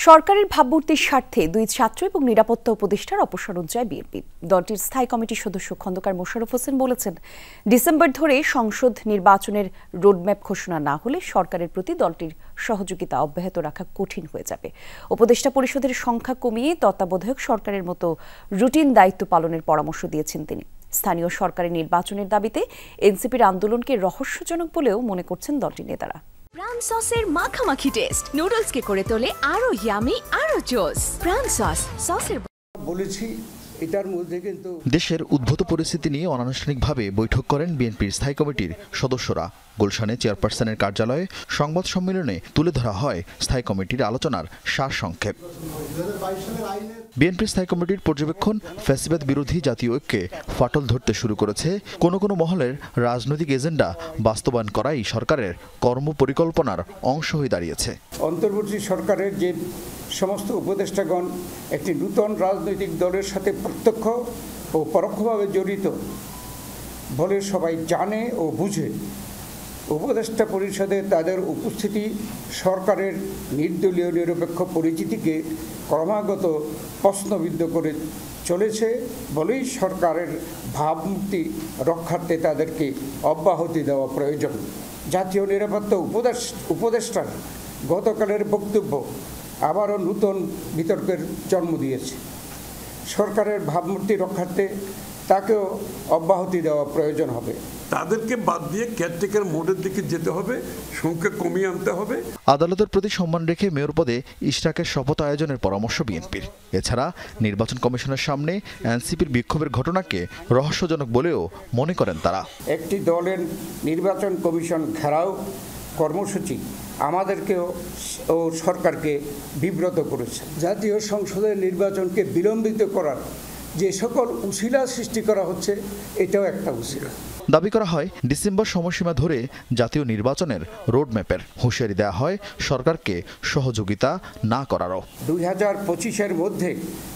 সরকারের ভাবমূর্তির স্বার্থে দুই ছাত্র এবং নিরাপত্তা উপদেষ্টার অপসারণ চায় বিএনপি। দলটির স্থায়ী কমিটির সদস্য খন্দকার মোশাররফ হোসেন বলেছেন, ডিসেম্বর ধরে সংসদ নির্বাচনের রোডম্যাপ ঘোষণা না হলে সরকারের প্রতি দলটির সহযোগিতা অব্যাহত রাখা কঠিন হয়ে যাবে। উপদেষ্টা পরিষদের সংখ্যা কমিয়ে তত্ত্বাবধায়ক সরকারের মতো রুটিন দায়িত্ব পালনের পরামর্শ দিয়েছেন তিনি। স্থানীয় সরকারের নির্বাচনের দাবিতে এনসিপির আন্দোলনকে রহস্যজনক বলেও মনে করছেন দলটির নেতারা। প্রাণ সসের মাখামাখি টেস্ট নুডলসকে করে তোলে আরো ইয়ামি আরো জোস। প্রাণ সসের বলেছি এটার মধ্যে কিন্তু দেশের উদ্ভূত পরিস্থিতি নিয়ে অনানুষ্ঠানিকভাবে বৈঠক করেন বিএনপির স্থায়ী কমিটির সদস্যরা। গুলশানে চেয়ারপারসনের কার্যালয়ে সংবাদ সম্মেলনে তুলে ধরা হয় স্থায়ী কমিটির আলোচনার সারসংক্ষেপ। বিএনপির স্থায়ী কমিটির পর্যবেক্ষণ, ফ্যাসিবাদ বিরোধী জাতীয় ঐক্যে ফাটল ধরতে শুরু করেছে। কোনো কোনো মহলের রাজনৈতিক এজেন্ডা বাস্তবায়ন করাই সরকারের কর্মপরিকল্পনার অংশ হয়ে দাঁড়িয়েছে। অন্তর্বর্তী সরকারের যে সমস্ত উপদেষ্টাগণ একটি নূতন রাজনৈতিক দলের সাথে প্রত্যক্ষ ও পরোক্ষভাবে জড়িত বলে সবাই জানে ও বুঝে। উপদেষ্টা পরিষদে তাদের উপস্থিতি সরকারের নির্দলীয় নিরপেক্ষ পরিচিতিকে ক্রমাগত প্রশ্নবিদ্ধ করে চলেছে বলেই সরকারের ভাবমূর্তি রক্ষার্থে তাদেরকে অব্যাহতি দেওয়া প্রয়োজন। জাতীয় নিরাপত্তা উপদেষ্টার গতকালের বক্তব্য আবারও নূতন বিতর্কের জন্ম দিয়েছে। সরকারের ভাবমূর্তি রক্ষার্থে তাকেও অব্যাহতি দেওয়া প্রয়োজন হবে। তাদেরকে বাদ দিয়ে কেয়ারটেকার মোডের দিকে যেতে হবে, সংখ্যা কমিয়ে আনতে হবে। আদালতের প্রতি সম্মান রেখে মেয়র পদে ইশরাকের শপথ আয়োজনের পরামর্শ বিএনপির। এছাড়া নির্বাচন কমিশনের সামনে এনসিপির বিক্ষোভের ঘটনাকে রহস্যজনক বলেও মনে করেন তারা। একটি দলের নির্বাচন কমিশন ঘেরাও কর্মসূচি আমাদেরকেও ও সরকারকে বিব্রত করেছে। জাতীয় সংসদের নির্বাচনকে বিলম্বিত করার যে সকল উছিলা সৃষ্টি করা হচ্ছে, এটাও একটা উছিলা। দাবি করা হয়, ডিসেম্বর সময়সীমা ধরে জাতীয় নির্বাচনের রোডম্যাপের হুঁশিয়ারি দেওয়া হয় সরকারকে সহযোগিতা না করারও। 2025-এর মধ্যে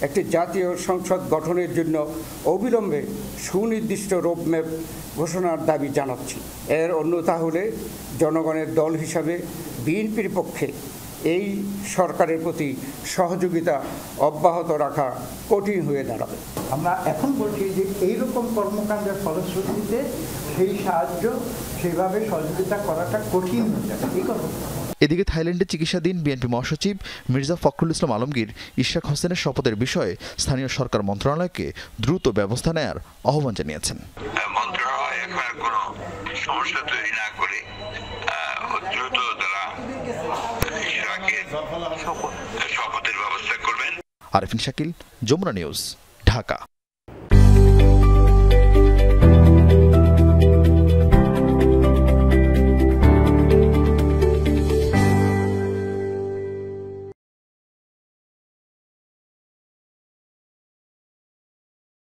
একটি জাতীয় সংসদ গঠনের জন্য অবিলম্বে সুনির্দিষ্ট রোডম্যাপ ঘোষণার দাবি জানাচ্ছি। এর অন্যথা হলে জনগণের দল হিসাবে বিএনপির পক্ষে এই সরকারের প্রতি সহযোগিতা অব্যাহত রাখা কঠিন হয়ে দাঁড়াবে। আমরা এখন বলছি যে এইরকম কর্মকাণ্ডের ফলশ্রুতিতে সেই সাহায্য, সেভাবে সহযোগিতা করাটা কঠিন হয়ে যাবে। এই কথা। এদিকে থাইল্যান্ডে চিকিৎসাধীন বিএনপি মহাসচিব মির্জা ফখরুল ইসলাম আলমগীর ইশরাক হোসেনের শপথের বিষয়ে স্থানীয় সরকার মন্ত্রণালয়কে দ্রুত ব্যবস্থা নেয়ার আহ্বান জানিয়েছেন। মন্ত্রণালয় এখন কোনো সমস্যা তৈরি না করে দ্রুত তারা ইশরাকের শপথের ব্যবস্থা করবেন। আরেফিন শাকিল, যমুনা নিউজ, ঢাকা।